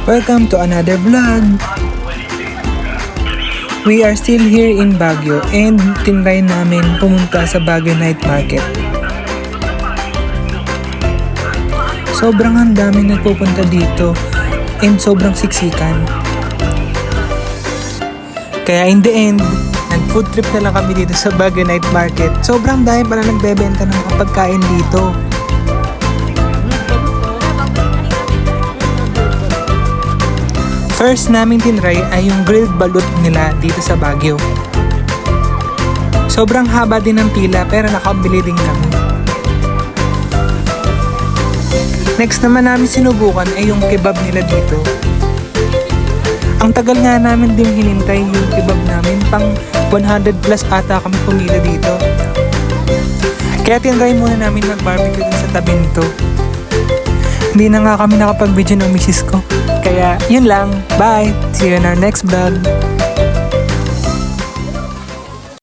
Welcome to another vlog. We are still here in Baguio and tinry namin pumunta sa Baguio Night Market. Sobrang ang dami nagpupunta dito and sobrang siksikan. Kaya in the end, nag-food trip na lang kami dito sa Baguio Night Market. Sobrang dami pala nagbebenta ng pagkain dito. First namin tinry ay yung grilled balut nila dito sa Baguio. Sobrang haba din ng pila pero nakabili din kami. Next naman namin sinubukan ay yung kebab nila dito. Ang tagal nga namin din hinintay yung kebab namin, pang 100 plus ata kami pumila dito. Kaya tinry muna namin mag-barbecue dun sa tabi nito. Hindi na nga kami nakapag-video ng misis ko. Kaya yun lang. Bye! See you in our next vlog.